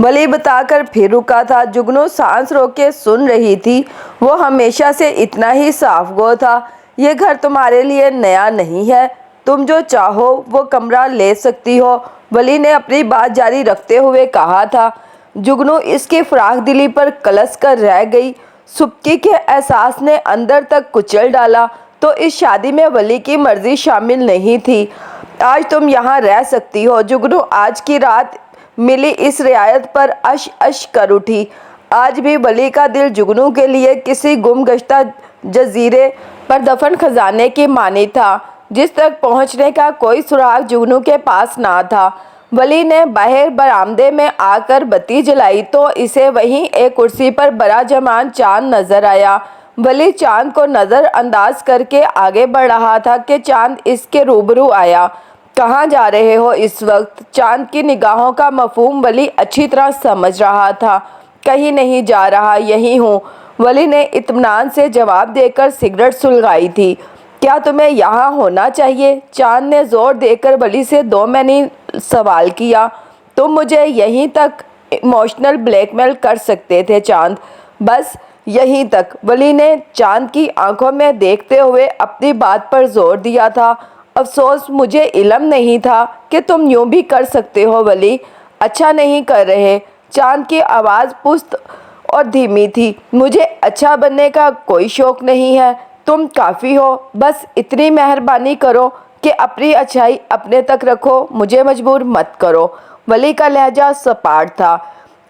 ولی بتا کر پھر رکا تھا۔ جگنو سانس روک کے سن رہی تھی۔ وہ ہمیشہ سے اتنا ہی صاف گو تھا۔ یہ گھر تمہارے لیے نیا نہیں ہے، تم جو چاہو وہ کمرہ لے سکتی ہو، ولی نے اپنی بات جاری رکھتے ہوئے کہا تھا۔ جگنو اس کی فراخ دلی پر کلس کر رہ گئی۔ سبکی کے احساس نے اندر تک کچل ڈالا تو اس شادی میں ولی کی مرضی شامل نہیں تھی۔ آج تم یہاں رہ سکتی ہو۔ جگنو آج کی رات ملی اس رعایت پر اش اش کر اٹھی۔ آج بھی ولی کا دل جگنو کے لیے کسی گم گشتہ جزیرے پر دفن خزانے کی مانی تھا، جس تک پہنچنے کا کوئی سراغ جگنو کے پاس نہ تھا۔ ولی نے باہر برآمدے میں آ کر بتی جلائی تو اسے وہیں ایک کرسی پر براجمان چاند نظر آیا۔ ولی چاند کو نظر انداز کر کے آگے بڑھ رہا تھا کہ چاند اس کے روبرو آیا۔ کہاں جا رہے ہو اس وقت؟ چاند کی نگاہوں کا مفہوم ولی اچھی طرح سمجھ رہا تھا۔ کہیں نہیں جا رہا، یہیں ہوں، ولی نے اطمینان سے جواب دے کر سگریٹ سلگائی تھی۔ کیا تمہیں یہاں ہونا چاہیے؟ چاند نے زور دے کر ولی سے دو معنی سوال کیا۔ تم مجھے یہیں تک ایموشنل بلیک میل کر سکتے تھے چاند، بس یہیں تک۔ ولی نے چاند کی آنکھوں میں دیکھتے ہوئے اپنی بات پر زور دیا تھا۔ افسوس مجھے علم نہیں تھا کہ تم یوں بھی کر سکتے ہو ولی۔ اچھا نہیں کر رہے؟ چاند کی آواز پست اور دھیمی تھی۔ مجھے اچھا بننے کا کوئی شوق نہیں ہے، تم کافی ہو، بس اتنی مہربانی کرو کہ اپنی اچھائی اپنے تک رکھو، مجھے مجبور مت کرو۔ ولی کا لہجہ سپاٹ تھا۔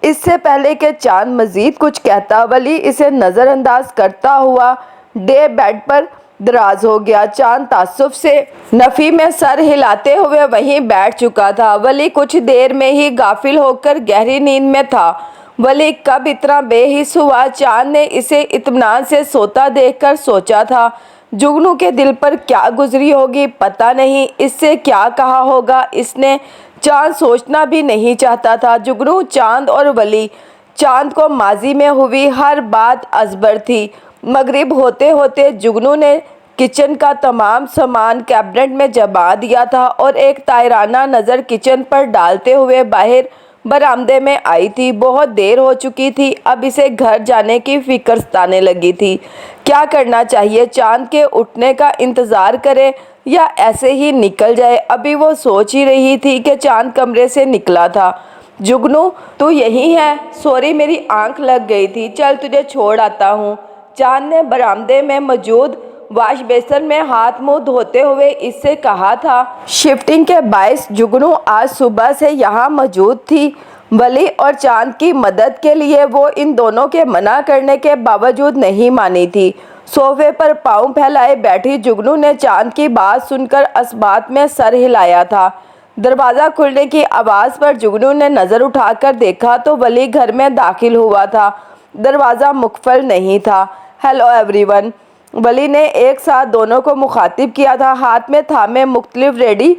اس سے پہلے کہ چاند مزید کچھ کہتا، ولی اسے نظر انداز کرتا ہوا ڈے بیڈ پر دراز ہو گیا۔ چاند تعصب سے نفی میں سر ہلاتے ہوئے وہیں بیٹھ چکا تھا۔ ولی کچھ دیر میں ہی غافل ہو کر گہری نیند میں تھا۔ ولی کب اتنا بے حس ہوا؟ چاند نے اسے اطمینان سے سوتا دیکھ کر سوچا تھا۔ جگنو کے دل پر کیا گزری ہوگی پتہ نہیں، اس سے کیا کہا ہوگا اس نے؟ چاند سوچنا بھی نہیں چاہتا تھا۔ جگنو، چاند اور ولی۔ چاند کو ماضی میں ہوئی ہر بات ازبر تھی۔ مغرب ہوتے ہوتے جگنو نے کچن کا تمام سامان کیبنٹ میں جما دیا تھا اور ایک طائرانہ نظر کچن پر ڈالتے ہوئے باہر برآمدے میں آئی تھی۔ بہت دیر ہو چکی تھی، اب اسے گھر جانے کی فکر ستانے لگی تھی۔ کیا کرنا چاہیے؟ چاند کے اٹھنے کا انتظار کرے یا ایسے ہی نکل جائے؟ ابھی وہ سوچ ہی رہی تھی کہ چاند کمرے سے نکلا تھا۔ جگنو، تو یہی ہے؟ سوری، میری آنکھ لگ گئی تھی، چل تجھے چھوڑ آتا ہوں۔ چاند نے برآمدے میں موجود واش بیسن میں ہاتھ منہ دھوتے ہوئے اس سے کہا تھا۔ شفٹنگ کے باعث جگنو آج صبح سے یہاں موجود تھی۔ ولی اور چاند کی مدد کے لیے وہ ان دونوں کے منع کرنے کے باوجود نہیں مانی تھی۔ صوفے پر پاؤں پھیلائے بیٹھی جگنو نے چاند کی بات سن کر اثبات میں سر ہلایا تھا۔ دروازہ کھلنے کی آواز پر جگنو نے نظر اٹھا کر دیکھا تو ولی گھر میں داخل ہوا تھا۔ دروازہ مقفل نہیں تھا۔ ہیلو ایوری ون، ولی نے ایک ساتھ دونوں کو مخاطب کیا تھا، ہاتھ میں تھامے مختلف ریڈی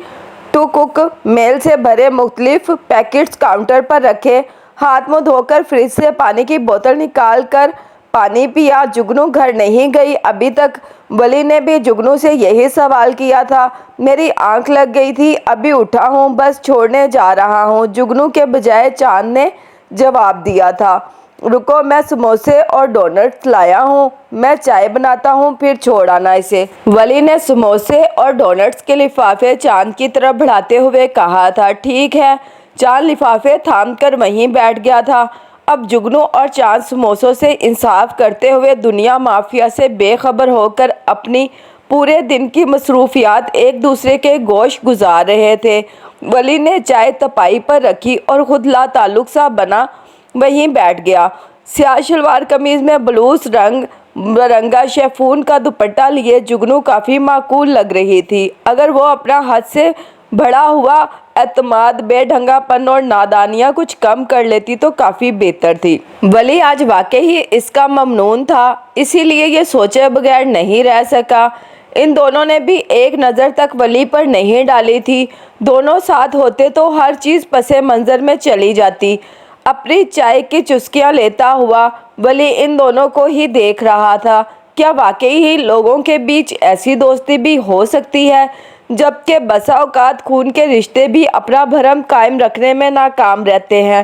ٹو کک میل سے بھرے مختلف پیکٹس کاؤنٹر پر رکھے۔ ہاتھ منہ دھو کر فریج سے پانی کی بوتل نکال کر پانی پیا۔ جگنو گھر نہیں گئی ابھی تک؟ ولی نے بھی جگنو سے یہی سوال کیا تھا۔ میری آنکھ لگ گئی تھی، ابھی اٹھا ہوں، بس چھوڑنے جا رہا ہوں، جگنو کے بجائے چاند نے جواب دیا تھا۔ رکو، میں سموسے اور ڈونٹس لایا ہوں، میں چائے بناتا ہوں، پھر چھوڑ آنا اسے۔ ولی نے سموسے اور ڈونٹس کے لفافے چاند کی طرف بڑھاتے ہوئے کہا تھا۔ ٹھیک ہے۔ چاند لفافے تھام کر وہیں بیٹھ گیا تھا۔ اب جگنو اور چاند سموسوں سے انصاف کرتے ہوئے دنیا مافیا سے بے خبر ہو کر اپنی پورے دن کی مصروفیات ایک دوسرے کے گوش گزار رہے تھے۔ ولی نے چائے تپائی پر رکھی اور خود لا تعلق سا بنا وہیں بیٹھ گیا۔ سیاہ شلوار قمیض میں بلوز رنگ برنگا شیفون کا دوپٹہ لیے جگنو کافی معقول لگ رہی تھی۔ اگر وہ اپنا حد سے بڑھا ہوا اعتماد، بے ڈھنگا پن اور نادانیاں کچھ کم کر لیتی تو کافی بہتر تھی۔ ولی آج واقعی اس کا ممنون تھا، اسی لیے یہ سوچے بغیر نہیں رہ سکا۔ ان دونوں نے بھی ایک نظر تک ولی پر نہیں ڈالی تھی۔ دونوں ساتھ ہوتے تو ہر چیز پس منظر میں چلی جاتی۔ اپنی چائے کی چسکیاں لیتا ہوا ولی ان دونوں کو ہی دیکھ رہا تھا۔ کیا واقعی ہی لوگوں کے بیچ ایسی دوستی بھی ہو سکتی ہے؟ جبکہ بسا اوقات خون کے رشتے بھی اپنا بھرم قائم رکھنے میں ناکام رہتے ہیں۔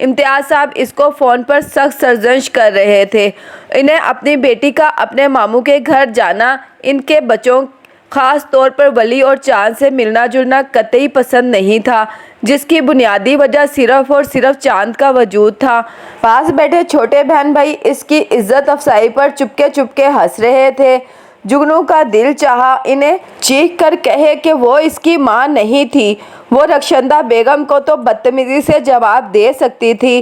امتیاز صاحب اس کو فون پر سخت سرزنش کر رہے تھے۔ انہیں اپنی بیٹی کا اپنے ماموں کے گھر جانا، ان کے بچوں خاص طور پر ولی اور چاند سے ملنا جلنا قطعی پسند نہیں تھا، جس کی بنیادی وجہ صرف اور صرف چاند کا وجود تھا۔ پاس بیٹھے چھوٹے بہن بھائی اس کی عزت افزائی پر چپکے چپکے ہنس رہے تھے۔ جگنو کا دل چاہا انہیں چیخ کر کہے کہ وہ اس کی ماں نہیں تھی، وہ رخشندہ بیگم کو تو بدتمیزی سے جواب دے سکتی تھی،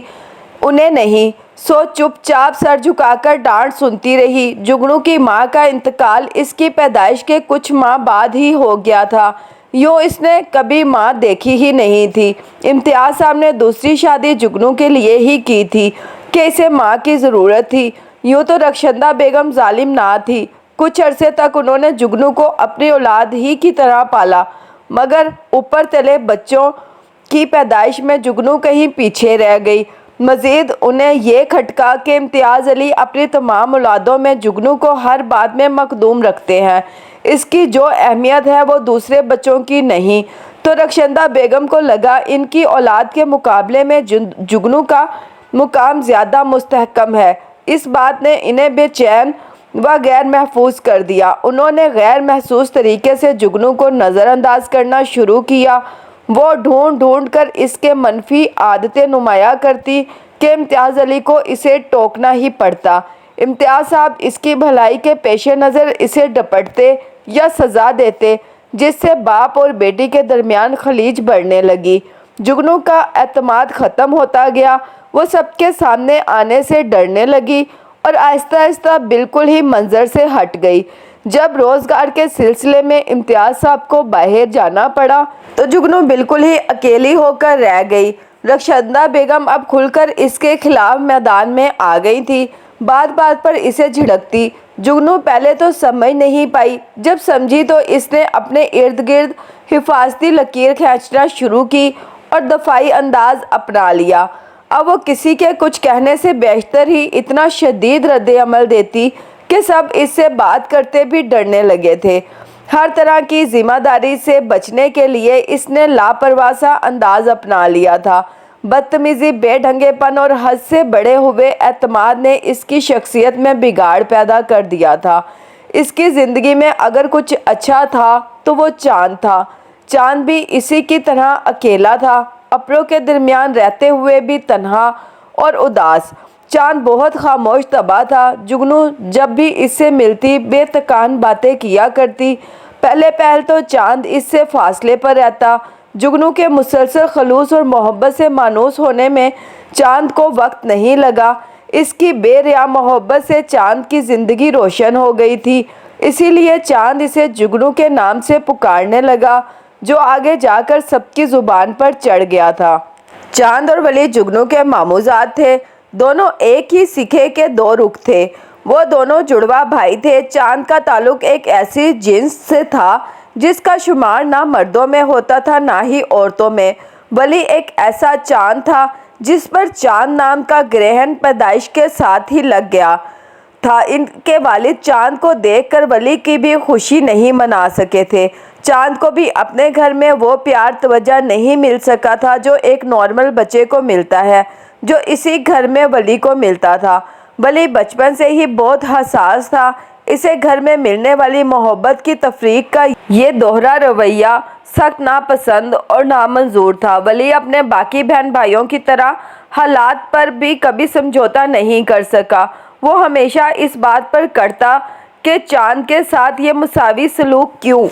انہیں نہیں۔ سو چپ چاپ سر جھکا کر ڈانٹ سنتی رہی۔ جگنو کی ماں کا انتقال اس کی پیدائش کے کچھ ماہ بعد ہی ہو گیا تھا، یوں اس نے کبھی ماں دیکھی ہی نہیں تھی۔ امتیاز صاحب نے دوسری شادی جگنو کے لیے ہی کی تھی کہ اسے ماں کی ضرورت تھی۔ یوں تو رخشندہ بیگم ظالم نہ تھی، کچھ عرصے تک انہوں نے جگنو کو اپنی اولاد ہی کی طرح پالا، مگر اوپر تلے بچوں کی پیدائش میں جگنو کہیں پیچھے رہ گئی۔ مزید انہیں یہ کھٹکا کہ امتیاز علی اپنی تمام اولادوں میں جگنو کو ہر بات میں مقدوم رکھتے ہیں، اس کی جو اہمیت ہے وہ دوسرے بچوں کی نہیں، تو رخشندہ بیگم کو لگا ان کی اولاد کے مقابلے میں جگنو کا مقام زیادہ مستحکم ہے۔ اس بات نے انہیں بے چین و غیر محفوظ کر دیا۔ انہوں نے غیر محسوس طریقے سے جگنو کو نظر انداز کرنا شروع کیا۔ وہ ڈھونڈ ڈھونڈ کر اس کے منفی عادتیں نمایاں کرتی کہ امتیاز علی کو اسے ٹوکنا ہی پڑتا۔ امتیاز صاحب اس کی بھلائی کے پیش نظر اسے ڈپٹتے یا سزا دیتے، جس سے باپ اور بیٹی کے درمیان خلیج بڑھنے لگی۔ جگنو کا اعتماد ختم ہوتا گیا، وہ سب کے سامنے آنے سے ڈرنے لگی اور آہستہ آہستہ بالکل ہی منظر سے ہٹ گئی۔ جب روزگار کے سلسلے میں امتیاز صاحب کو باہر جانا پڑا تو جگنو بالکل ہی اکیلی ہو کر رہ گئی۔ رخشندہ بیگم اب کھل کر اس کے خلاف میدان میں آ گئی تھی، بات بات پر اسے جھڑکتی۔ جگنو پہلے تو سمجھ نہیں پائی، جب سمجھی تو اس نے اپنے ارد گرد حفاظتی لکیر کھینچنا شروع کی اور دفاعی انداز اپنا لیا۔ اب وہ کسی کے کچھ کہنے سے بیشتر ہی اتنا شدید رد عمل دیتی کہ سب اس سے بات کرتے بھی ڈرنے لگے تھے۔ ہر طرح کی ذمہ داری سے بچنے کے لیے اس نے لاپرواہ سا انداز اپنا لیا تھا۔ بدتمیزی، بے ڈھنگے پن اور حد سے بڑھے ہوئے اعتماد نے اس کی شخصیت میں بگاڑ پیدا کر دیا تھا۔ اس کی زندگی میں اگر کچھ اچھا تھا تو وہ چاند تھا۔ چاند بھی اسی کی طرح اکیلا تھا، ابروں کے درمیان رہتے ہوئے بھی تنہا اور اداس۔ چاند بہت خاموش طبع تھا۔ جگنو جب بھی اس سے ملتی بے تکان باتیں کیا کرتی۔ پہلے پہل تو چاند اس سے فاصلے پر رہتا۔ جگنو کے مسلسل خلوص اور محبت سے مانوس ہونے میں چاند کو وقت نہیں لگا۔ اس کی بے ریا محبت سے چاند کی زندگی روشن ہو گئی تھی، اسی لیے چاند اسے جگنو کے نام سے پکارنے لگا، جو آگے جا کر سب کی زبان پر چڑھ گیا تھا۔ چاند اور ولی جگنو کے ماموزاد تھے، دونوں ایک ہی سکے کے دو رخ تھے۔ وہ دونوں جڑواں بھائی تھے۔ چاند کا تعلق ایک ایسی جنس سے تھا جس کا شمار نہ مردوں میں ہوتا تھا نہ ہی عورتوں میں۔ ولی ایک ایسا چاند تھا جس پر چاند نام کا گرہن پیدائش کے ساتھ ہی لگ گیا تھا۔ ان کے والد چاند کو دیکھ کر ولی کی بھی خوشی نہیں منا سکے تھے۔ چاند کو بھی اپنے گھر میں وہ پیار توجہ نہیں مل سکا تھا جو ایک نارمل بچے کو ملتا ہے، جو اسی گھر میں ولی کو ملتا تھا۔ ولی بچپن سے ہی بہت حساس تھا، اسے گھر میں ملنے والی محبت کی تفریق کا یہ دوہرا رویہ سخت ناپسند اور نامنظور تھا۔ ولی اپنے باقی بہن بھائیوں کی طرح حالات پر بھی کبھی سمجھوتا نہیں کر سکا۔ وہ ہمیشہ اس بات پر کڑتا کہ چاند کے ساتھ یہ مساوی سلوک کیوں؟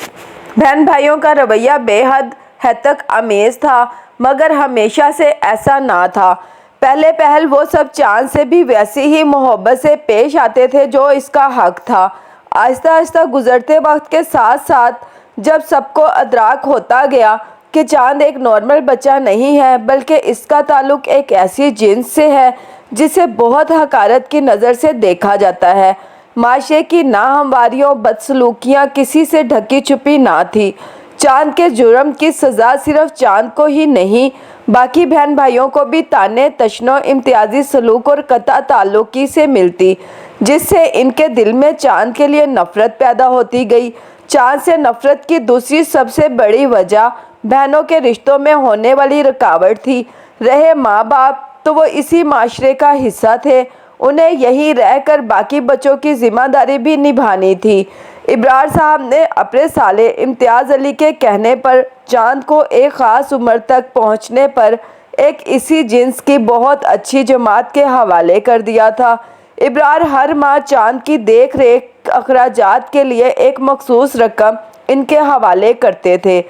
بہن بھائیوں کا رویہ بے حد ہیتک آمیز تھا، مگر ہمیشہ سے ایسا نہ تھا۔ پہلے پہل وہ سب چاند سے بھی ویسی ہی محبت سے پیش آتے تھے جو اس کا حق تھا۔ آہستہ آہستہ گزرتے وقت کے ساتھ ساتھ جب سب کو ادراک ہوتا گیا کہ چاند ایک نارمل بچہ نہیں ہے بلکہ اس کا تعلق ایک ایسی جنس سے ہے جسے بہت حقارت کی نظر سے دیکھا جاتا ہے، معاشرے کی ناہمواریوں، بدسلوکیاں کسی سے ڈھکی چھپی نہ تھی۔ چاند کے جرم کی سزا صرف چاند کو ہی نہیں باقی بہن بھائیوں کو بھی طعنے، تشنع، امتیازی سلوک اور قطع تعلقی سے ملتی، جس سے ان کے دل میں چاند کے لیے نفرت پیدا ہوتی گئی۔ چاند سے نفرت کی دوسری سب سے بڑی وجہ بہنوں کے رشتوں میں ہونے والی رکاوٹ تھی۔ رہے ماں باپ تو وہ اسی معاشرے کا حصہ تھے، انہیں یہیں رہ کر باقی بچوں کی ذمہ داری بھی نبھانی تھی۔ ابرار صاحب نے اپنے سالے امتیاز علی کے کہنے پر چاند کو ایک خاص عمر تک پہنچنے پر ایک اسی جنس کی بہت اچھی جماعت کے حوالے کر دیا تھا۔ ابرار ہر ماہ چاند کی دیکھ ریکھ اخراجات کے لیے ایک مخصوص رقم ان کے حوالے کرتے تھے۔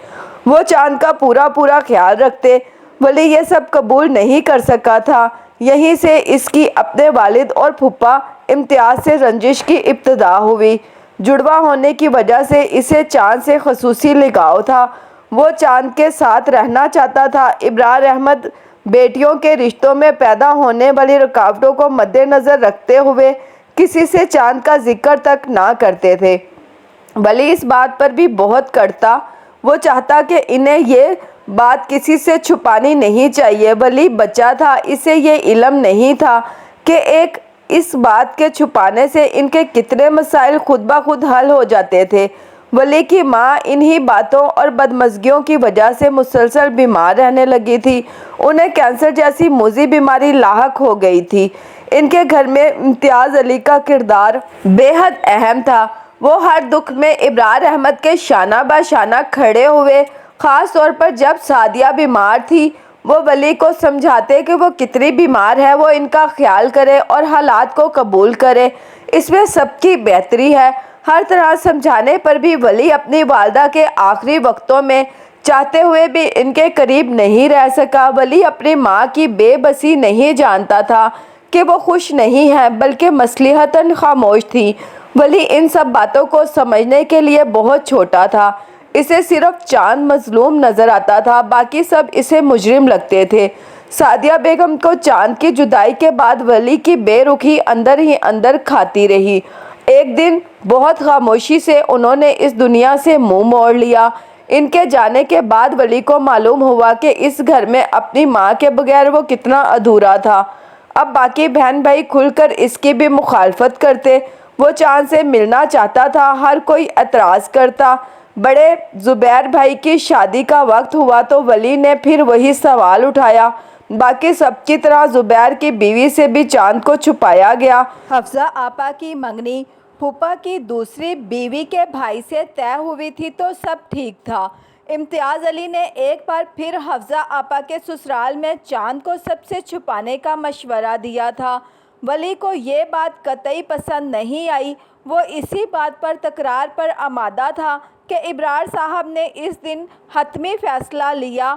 وہ چاند کا پورا خیال رکھتے۔ ولی یہ سب قبول نہیں کر سکا تھا۔ یہیں سے اس کی اپنے والد اور پھوپھا امتیاز سے رنجش کی ابتدا ہوئی۔ جڑواں ہونے کی وجہ سے اسے چاند سے خصوصی لگاؤ تھا۔ وہ چاند کے ساتھ رہنا چاہتا تھا۔ ابرار احمد بیٹیوں کے رشتوں میں پیدا ہونے والی رکاوٹوں کو مد نظر رکھتے ہوئے کسی سے چاند کا ذکر تک نہ کرتے تھے۔ ولی اس بات پر بھی بہت کڑتا۔ وہ چاہتا کہ انہیں یہ بات کسی سے چھپانی نہیں چاہیے۔ ولی بچہ تھا، اسے یہ علم نہیں تھا کہ اس بات کے چھپانے سے ان کے کتنے مسائل خود بخود حل ہو جاتے تھے۔ ولی کی ماں انہی باتوں اور بدمزگیوں کی وجہ سے مسلسل بیمار رہنے لگی تھی۔ انہیں کینسر جیسی موذی بیماری لاحق ہو گئی تھی۔ ان کے گھر میں امتیاز علی کا کردار بے حد اہم تھا۔ وہ ہر دکھ میں ابرار احمد کے شانہ بہ شانہ کھڑے ہوئے۔ خاص طور پر جب سعدیہ بیمار تھی، وہ ولی کو سمجھاتے کہ وہ کتنی بیمار ہے، وہ ان کا خیال کرے اور حالات کو قبول کرے، اس میں سب کی بہتری ہے۔ ہر طرح سمجھانے پر بھی ولی اپنی والدہ کے آخری وقتوں میں چاہتے ہوئے بھی ان کے قریب نہیں رہ سکا۔ ولی اپنی ماں کی بے بسی نہیں جانتا تھا کہ وہ خوش نہیں ہے، بلکہ مصلحتاً خاموش تھی۔ ولی ان سب باتوں کو سمجھنے کے لیے بہت چھوٹا تھا۔ اسے صرف چاند مظلوم نظر آتا تھا، باقی سب اسے مجرم لگتے تھے۔ سعدیہ بیگم کو چاند کی جدائی کے بعد ولی کی بے رخی اندر ہی اندر کھاتی رہی۔ ایک دن بہت خاموشی سے انہوں نے اس دنیا سے منہ موڑ لیا۔ ان کے جانے کے بعد ولی کو معلوم ہوا کہ اس گھر میں اپنی ماں کے بغیر وہ کتنا ادھورا تھا۔ اب باقی بہن بھائی کھل کر اس کی بھی مخالفت کرتے۔ وہ چاند سے ملنا چاہتا تھا، ہر کوئی اعتراض کرتا۔ بڑے زبیر بھائی کی شادی کا وقت ہوا تو ولی نے پھر وہی سوال اٹھایا۔ باقی سب کی طرح زبیر کی بیوی سے بھی چاند کو چھپایا گیا۔ حفصہ آپا کی منگنی پھوپھا کی دوسری بیوی کے بھائی سے طے ہوئی تھی تو سب ٹھیک تھا۔ امتیاز علی نے ایک بار پھر حفصہ آپا کے سسرال میں چاند کو سب سے چھپانے کا مشورہ دیا تھا۔ ولی کو یہ بات قطعی پسند نہیں آئی۔ وہ اسی بات پر تکرار پر آمادہ تھا کہ ابرار صاحب نے اس دن حتمی فیصلہ لیا۔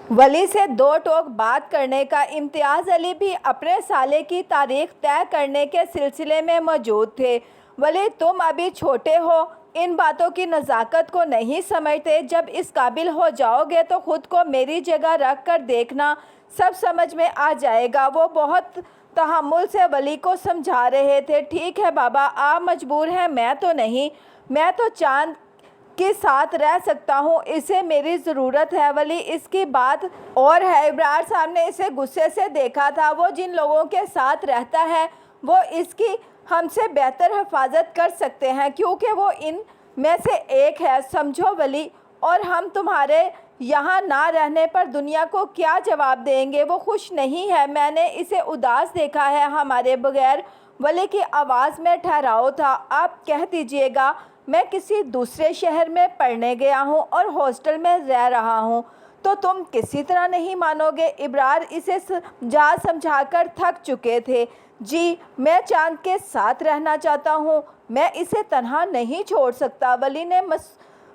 ولی سے دو ٹوک بات کرنے کا امتیاز علی بھی اپنے سالے کی تاریخ طے کرنے کے سلسلے میں موجود تھے۔ ولی تم ابھی چھوٹے ہو، ان باتوں کی نزاکت کو نہیں سمجھتے۔ جب اس قابل ہو جاؤ گے تو خود کو میری جگہ رکھ کر دیکھنا، سب سمجھ میں آ جائے گا۔ وہ بہت تحمل سے ولی کو سمجھا رہے تھے۔ ٹھیک ہے بابا، آپ مجبور ہیں، میں تو نہیں۔ میں تو چاند کے ساتھ رہ سکتا ہوں، اسے میری ضرورت ہے۔ ولی اس کی بات اور ہے۔ ابرار صاحب نے اسے غصے سے دیکھا تھا۔ وہ جن لوگوں کے ساتھ رہتا ہے وہ اس کی ہم سے بہتر حفاظت کر سکتے ہیں، کیونکہ وہ ان میں سے ایک ہے، سمجھو ولی۔ اور ہم تمہارے یہاں نہ رہنے پر دنیا کو کیا جواب دیں گے؟ وہ خوش نہیں ہے، میں نے اسے اداس دیکھا ہے ہمارے بغیر۔ ولی کی آواز میں ٹھہراؤ تھا۔ آپ کہہ دیجئے گا میں کسی دوسرے شہر میں پڑھنے گیا ہوں اور ہاسٹل میں رہ رہا ہوں تو تم کسی طرح نہیں مانو گے۔ ابرار اسے سمجھا کر تھک چکے تھے۔ جی، میں چاند کے ساتھ رہنا چاہتا ہوں، میں اسے تنہا نہیں چھوڑ سکتا، ولی نے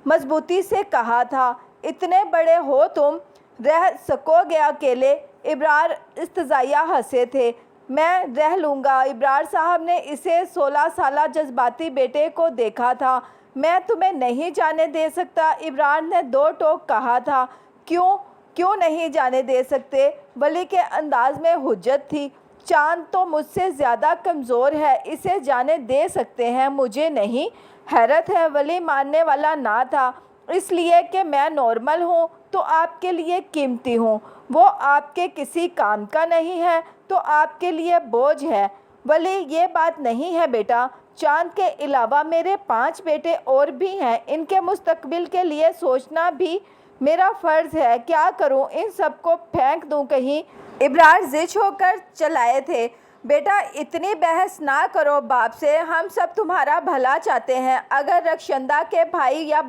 مضبوطی سے کہا تھا۔ اتنے بڑے ہو تم، رہ سکو گے اکیلے؟ ابرار استہزائیہ ہنسے تھے۔ میں رہ لوں گا۔ ابرار صاحب نے اسے 16 سالہ جذباتی بیٹے کو دیکھا تھا۔ میں تمہیں نہیں جانے دے سکتا، ابرار نے دو ٹوک کہا تھا۔ کیوں نہیں جانے دے سکتے؟ ولی کے انداز میں حجت تھی۔ چاند تو مجھ سے زیادہ کمزور ہے، اسے جانے دے سکتے ہیں، مجھے نہیں۔ حیرت ہے، ولی ماننے والا نہ تھا۔ اس لیے کہ میں نارمل ہوں تو آپ کے لیے قیمتی ہوں، وہ آپ کے کسی کام کا نہیں ہے تو آپ کے لیے بوجھ ہے۔ ولی یہ بات نہیں ہے بیٹا، چاند کے علاوہ میرے 5 بیٹے اور بھی ہیں، ان کے مستقبل کے لیے سوچنا بھی میرا فرض ہے۔ کیا کروں، ان سب کو پھینک دوں کہیں؟ ابرار ضد ہو کر چلائے تھے۔ بیٹا اتنی بحث نہ کرو باپ سے، ہم سب تمہارا بھلا چاہتے ہیں۔ اگر رخشندہ کے بھائی یا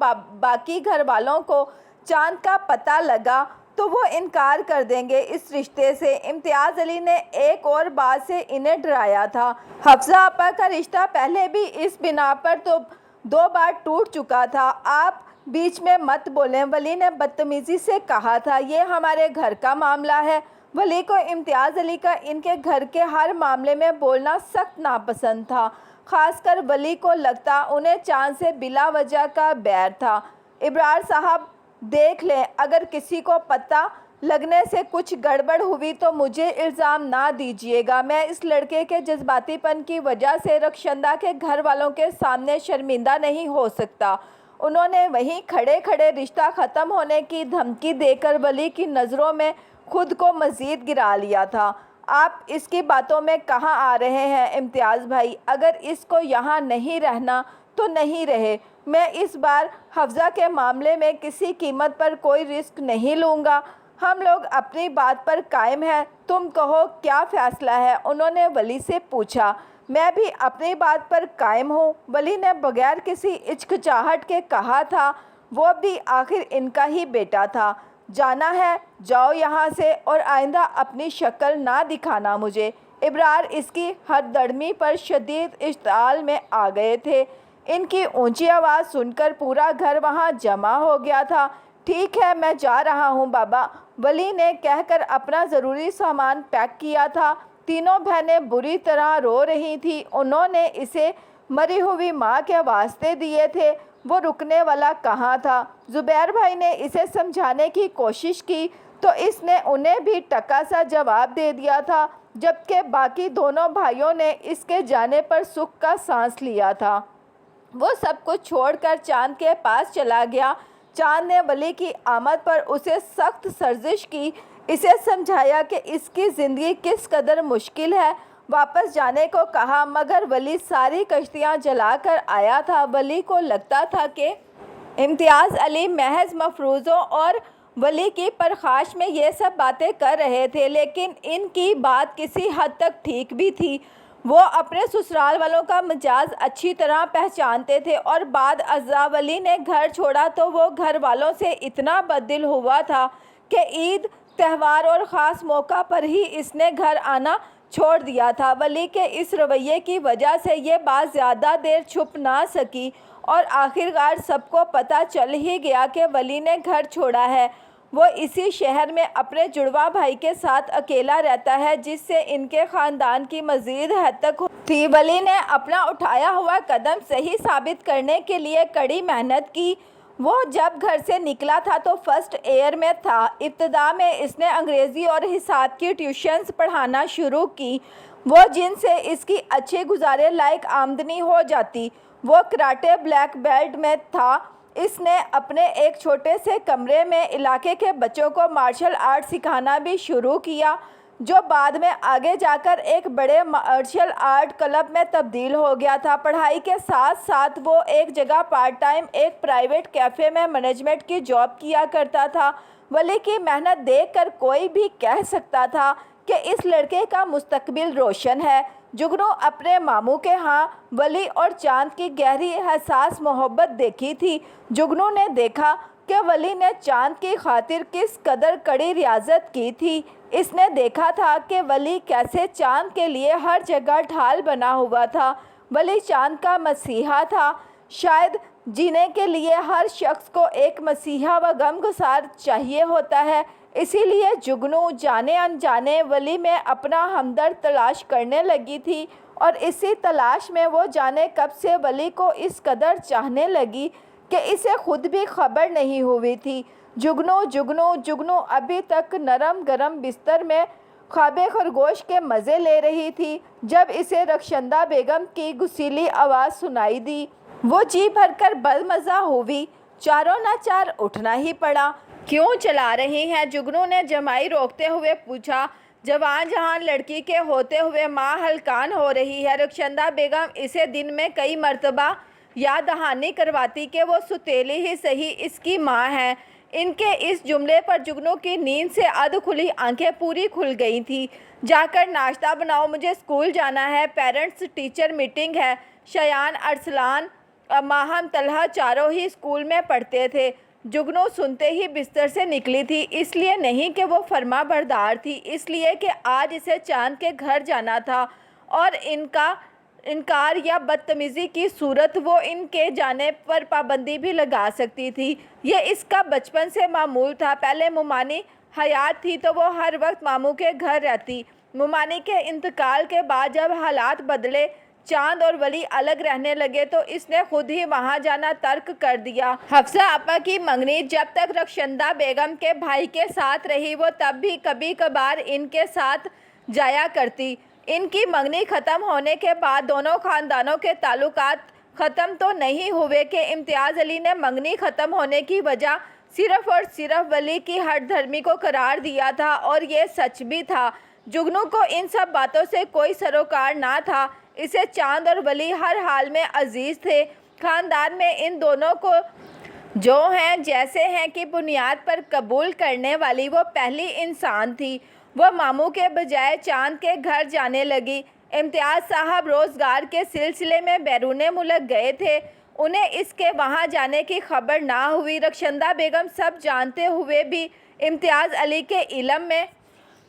باقی گھر والوں کو چاند کا پتہ لگا تو وہ انکار کر دیں گے اس رشتے سے۔ امتیاز علی نے ایک اور بات سے انہیں ڈرایا تھا۔ حفصہ آپا کا رشتہ پہلے بھی اس بنا پر تو 2 بار ٹوٹ چکا تھا، آپ بیچ میں مت بولیں، ولی نے بدتمیزی سے کہا تھا۔ یہ ہمارے گھر کا معاملہ ہے۔ ولی کو امتیاز علی کا ان کے گھر کے ہر معاملے میں بولنا سخت ناپسند تھا، خاص کر ولی کو لگتا انہیں چاند سے بلا وجہ کا بیر تھا۔ ابرار صاحب دیکھ لیں، اگر کسی کو پتہ لگنے سے کچھ گڑبڑ ہوئی تو مجھے الزام نہ دیجیے گا۔ میں اس لڑکے کے جذباتی پن کی وجہ سے رخشندہ کے گھر والوں کے سامنے شرمندہ نہیں ہو سکتا۔ انہوں نے وہیں کھڑے کھڑے رشتہ ختم ہونے کی دھمکی دے کر ولی کی نظروں میں خود کو مزید گرا لیا تھا۔ آپ اس کی باتوں میں کہاں آ رہے ہیں امتیاز بھائی؟ اگر اس کو یہاں نہیں رہنا تو نہیں رہے، میں اس بار حفصہ کے معاملے میں کسی قیمت پر کوئی رسک نہیں لوں گا۔ ہم لوگ اپنی بات پر قائم ہیں، تم کہو کیا فیصلہ ہے؟ انہوں نے ولی سے پوچھا۔ میں بھی اپنی بات پر قائم ہوں، ولی نے بغیر کسی ہچکچاہٹ کے کہا تھا۔ وہ بھی آخر ان کا ہی بیٹا تھا۔ جانا ہے جاؤ یہاں سے، اور آئندہ اپنی شکل نہ دکھانا مجھے۔ ابرار اس کی ہر دڑمی پر شدید اشتعال میں آ گئے تھے۔ ان کی اونچی آواز سن کر پورا گھر وہاں جمع ہو گیا تھا۔ ٹھیک ہے میں جا رہا ہوں بابا، ولی نے کہہ کر اپنا ضروری سامان پیک کیا تھا۔ تینوں بہنیں بری طرح رو رہی تھیں۔ انہوں نے اسے مری ہوئی ماں کے واسطے دیے تھے، وہ رکنے والا کہاں تھا؟ زبیر بھائی نے اسے سمجھانے کی کوشش کی تو اس نے انہیں بھی ٹکا سا جواب دے دیا تھا، جبکہ باقی دونوں بھائیوں نے اس کے جانے پر سکھ کا سانس لیا تھا۔ وہ سب کچھ چھوڑ کر چاند کے پاس چلا گیا۔ چاند نے ولی کی آمد پر اسے سخت سرزش کی، اسے سمجھایا کہ اس کی زندگی کس قدر مشکل ہے، واپس جانے کو کہا، مگر ولی ساری کشتیاں جلا کر آیا تھا۔ ولی کو لگتا تھا کہ امتیاز علی محض مفروضوں اور ولی کی پرخاش میں یہ سب باتیں کر رہے تھے، لیکن ان کی بات کسی حد تک ٹھیک بھی تھی۔ وہ اپنے سسرال والوں کا مزاج اچھی طرح پہچانتے تھے، اور بعد ازاں ولی نے گھر چھوڑا تو وہ گھر والوں سے اتنا بددل ہوا تھا کہ عید، تہوار اور خاص موقع پر ہی اس نے گھر آنا چھوڑ دیا تھا۔ ولی کے اس رویے کی وجہ سے یہ بات زیادہ دیر چھپ نہ سکی، اور آخرکار سب کو پتہ چل ہی گیا کہ ولی نے گھر چھوڑا ہے۔ وہ اسی شہر میں اپنے جڑواں بھائی کے ساتھ اکیلا رہتا ہے، جس سے ان کے خاندان کی مزید ہتک تھی۔ ولی نے اپنا اٹھایا ہوا قدم صحیح ثابت کرنے کے لیے کڑی محنت کی۔ وہ جب گھر سے نکلا تھا تو فرسٹ ایئر میں تھا۔ ابتدا میں اس نے انگریزی اور حساب کی ٹیوشنز پڑھانا شروع کی، وہ جن سے اس کی اچھی گزارے لائق آمدنی ہو جاتی۔ وہ کراٹے بلیک بیلٹ میں تھا۔ اس نے اپنے ایک چھوٹے سے کمرے میں علاقے کے بچوں کو مارشل آرٹ سکھانا بھی شروع کیا، جو بعد میں آگے جا کر ایک بڑے مارشل آرٹ کلب میں تبدیل ہو گیا تھا۔ پڑھائی کے ساتھ ساتھ وہ ایک جگہ پارٹ ٹائم ایک پرائیویٹ کیفے میں مینجمنٹ کی جاب کیا کرتا تھا۔ ولی کی محنت دیکھ کر کوئی بھی کہہ سکتا تھا کہ اس لڑکے کا مستقبل روشن ہے۔ جگنو اپنے ماموں کے ہاں ولی اور چاند کی گہری حساس محبت دیکھی تھی۔ جگنو نے دیکھا کہ ولی نے چاند کی خاطر کس قدر کڑی ریاضت کی تھی۔ اس نے دیکھا تھا کہ ولی کیسے چاند کے لیے ہر جگہ ڈھال بنا ہوا تھا۔ ولی چاند کا مسیحا تھا۔ شاید جینے کے لیے ہر شخص کو ایک مسیحا و غمگسار چاہیے ہوتا ہے، اسی لیے جگنو جانے انجانے ولی میں اپنا ہمدرد تلاش کرنے لگی تھی، اور اسی تلاش میں وہ جانے کب سے ولی کو اس قدر چاہنے لگی کہ اسے خود بھی خبر نہیں ہوئی تھی۔ جگنو جگنو جگنو ابھی تک نرم گرم بستر میں خواب خرگوش کے مزے لے رہی تھی جب اسے رخشندہ بیگم کی گسیلی آواز سنائی دی۔ وہ جی بھر کر بدمزہ ہوئی، چاروں ناچار اٹھنا ہی پڑا۔ کیوں چلا رہی ہیں؟ جگنو نے جمائی روکتے ہوئے پوچھا۔ جوان جہان لڑکی کے ہوتے ہوئے ماں ہلکان ہو رہی ہے۔ رخشندہ بیگم اسے دن میں کئی مرتبہ یاد دہانی کرواتی کہ وہ ستیلی ہی سہی اس کی ماں ہے۔ ان کے اس جملے پر جگنو کی نیند سے ادھ کھلی آنکھیں پوری کھل گئی تھیں۔ جا کر ناشتہ بناؤ، مجھے اسکول جانا ہے، پیرنٹس ٹیچر میٹنگ ہے۔ شایان، ارسلان، ماہم، طلحہ چاروں ہی اسکول میں پڑھتے تھے۔ جگنو سنتے ہی بستر سے نکلی تھی، اس لیے نہیں کہ وہ فرما بردار تھی، اس لیے کہ آج اسے چاند کے گھر جانا تھا اور ان کا انکار یا بدتمیزی کی صورت وہ ان کے جانے پر پابندی بھی لگا سکتی تھی۔ یہ اس کا بچپن سے معمول تھا۔ پہلے مومانی حیات تھی تو وہ ہر وقت ماموں کے گھر رہتی۔ مومانی کے انتقال کے بعد جب حالات بدلے، چاند اور ولی الگ رہنے لگے تو اس نے خود ہی وہاں جانا ترک کر دیا۔ حفصہ آپا کی منگنی جب تک رخشندہ بیگم کے بھائی کے ساتھ رہی، وہ تب بھی کبھی کبھار ان کے ساتھ جایا کرتی۔ ان کی منگنی ختم ہونے کے بعد دونوں خاندانوں کے تعلقات ختم تو نہیں ہوئے کہ امتیاز علی نے منگنی ختم ہونے کی وجہ صرف اور صرف ولی کی ہٹ دھرمی کو قرار دیا تھا، اور یہ سچ بھی تھا۔ جگنو کو ان سب باتوں سے کوئی سروکار نہ تھا۔ اسے چاند اور ولی ہر حال میں عزیز تھے۔ خاندان میں ان دونوں کو جو ہیں جیسے ہیں کی بنیاد پر قبول کرنے والی وہ پہلی انسان تھی۔ وہ ماموں کے بجائے چاند کے گھر جانے لگی۔ امتیاز صاحب روزگار کے سلسلے میں بیرون ملک گئے تھے، انہیں اس کے وہاں جانے کی خبر نہ ہوئی۔ رخشندہ بیگم سب جانتے ہوئے بھی امتیاز علی کے علم میں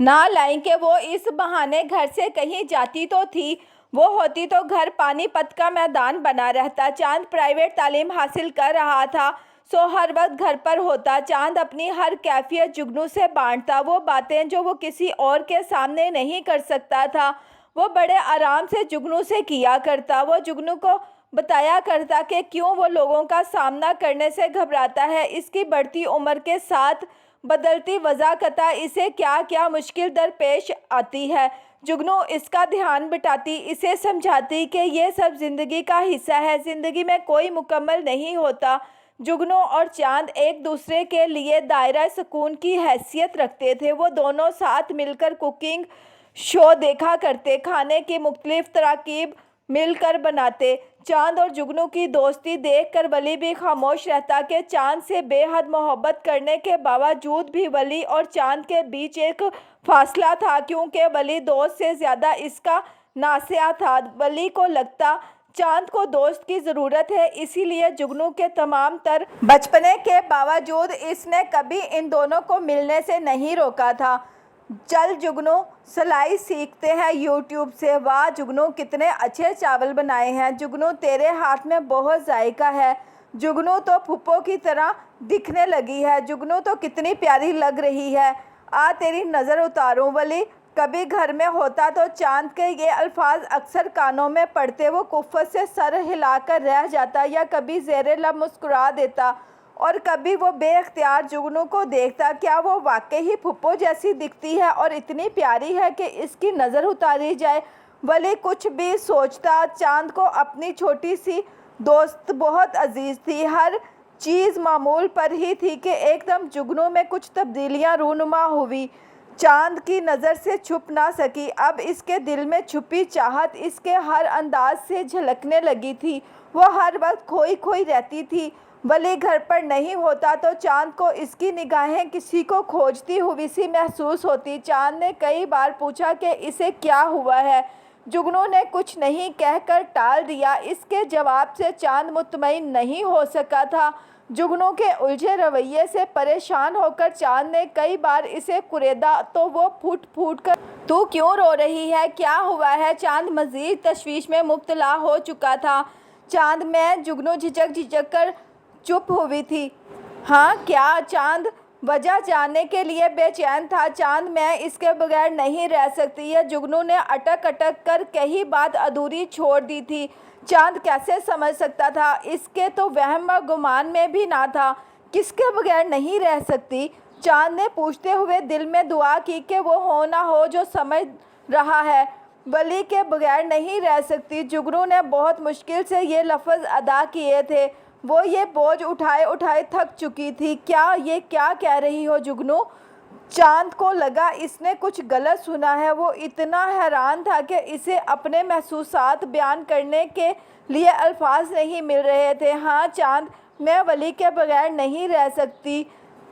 نہ لائیں کہ وہ اس بہانے گھر سے کہیں جاتی تو تھی، وہ ہوتی تو گھر پانی پت کا میدان بنا رہتا۔ چاند پرائیویٹ تعلیم حاصل کر رہا تھا، سو ہر وقت گھر پر ہوتا۔ چاند اپنی ہر کیفیت جگنو سے بانٹتا، وہ باتیں جو وہ کسی اور کے سامنے نہیں کر سکتا تھا وہ بڑے آرام سے جگنو سے کیا کرتا۔ وہ جگنو کو بتایا کرتا کہ کیوں وہ لوگوں کا سامنا کرنے سے گھبراتا ہے، اس کی بڑھتی عمر کے ساتھ بدلتی وضاحت اسے کیا کیا مشکل درپیش آتی ہے۔ جگنو اس کا دھیان بٹاتی، اسے سمجھاتی کہ یہ سب زندگی کا حصہ ہے، زندگی میں کوئی مکمل نہیں ہوتا۔ جگنو اور چاند ایک دوسرے کے لیے دائرہ سکون کی حیثیت رکھتے تھے۔ وہ دونوں ساتھ مل کر کوکنگ شو دیکھا کرتے، کھانے کی مختلف تراکیب مل کر بناتے۔ چاند اور جگنو کی دوستی دیکھ کر ولی بھی خاموش رہتا کہ چاند سے بے حد محبت کرنے کے باوجود بھی ولی اور چاند کے بیچ ایک فاصلہ تھا، کیونکہ ولی دوست سے زیادہ اس کا ناصح تھا۔ ولی کو لگتا چاند کو دوست کی ضرورت ہے، اسی لیے جگنو کے تمام تر بچپنے کے باوجود اس نے کبھی ان دونوں کو ملنے سے نہیں روکا تھا۔ چل جگنو، سلائی سیکھتے ہیں یوٹیوب سے۔ واہ جگنو، کتنے اچھے چاول بنائے ہیں۔ جگنو، تیرے ہاتھ میں بہت ذائقہ ہے۔ جگنو تو پھپھو کی طرح دکھنے لگی ہے۔ جگنو تو کتنی پیاری لگ رہی ہے، آ تیری نظر اتاروں۔ ولی کبھی گھر میں ہوتا تو چاند کے یہ الفاظ اکثر کانوں میں پڑتے، وہ کفت سے سر ہلا کر رہ جاتا یا کبھی زیر لب مسکرا دیتا، اور کبھی وہ بے اختیار جگنو کو دیکھتا، کیا وہ واقعی ہی پھپھو جیسی دکھتی ہے اور اتنی پیاری ہے کہ اس کی نظر اتاری جائے۔ ولی کچھ بھی سوچتا، چاند کو اپنی چھوٹی سی دوست بہت عزیز تھی۔ ہر چیز معمول پر ہی تھی کہ ایک دم جگنو میں کچھ تبدیلیاں رونما ہوئی، چاند کی نظر سے چھپ نہ سکی۔ اب اس کے دل میں چھپی چاہت اس کے ہر انداز سے جھلکنے لگی تھی، وہ ہر وقت کھوئی کھوئی رہتی تھی۔ ولی گھر پر نہیں ہوتا تو چاند کو اس کی نگاہیں کسی کو کھوجتی ہوئی سی محسوس ہوتی۔ چاند نے کئی بار پوچھا کہ اسے کیا ہوا ہے، جگنو نے کچھ نہیں کہہ کر ٹال دیا۔ اس کے جواب سے چاند مطمئن نہیں ہو سکا تھا۔ جگنو کے الجھے رویے سے پریشان ہو کر چاند نے کئی بار اسے کریدا تو وہ پھوٹ پھوٹ کر تو کیوں رو رہی ہے، کیا ہوا ہے؟ چاند مزید تشویش میں مبتلا ہو چکا تھا۔ چاند میں جگنو جھجک جھجک کر چپ ہوئی تھی۔ ہاں کیا؟ چاند وجہ جاننے کے لیے بے چین تھا۔ چاند میں اس کے بغیر نہیں رہ سکتی، یہ جگنو نے اٹک اٹک کر کئی بات ادھوری چھوڑ دی تھی۔ چاند کیسے سمجھ سکتا تھا؟ اس کے تو وہم و گمان میں بھی نہ تھا۔ کس کے بغیر نہیں رہ سکتی؟ چاند نے پوچھتے ہوئے دل میں دعا کی کہ وہ ہو نہ ہو جو سمجھ رہا ہے، ولی کے بغیر نہیں رہ سکتی۔ جگنو نے بہت مشکل سے یہ لفظ ادا کیے تھے، وہ یہ بوجھ اٹھائے اٹھائے تھک چکی تھی۔ یہ کیا کہہ رہی ہو جگنو؟ چاند کو لگا اس نے کچھ غلط سنا ہے، وہ اتنا حیران تھا کہ اسے اپنے محسوسات بیان کرنے کے لیے الفاظ نہیں مل رہے تھے۔ ہاں چاند، میں ولی کے بغیر نہیں رہ سکتی،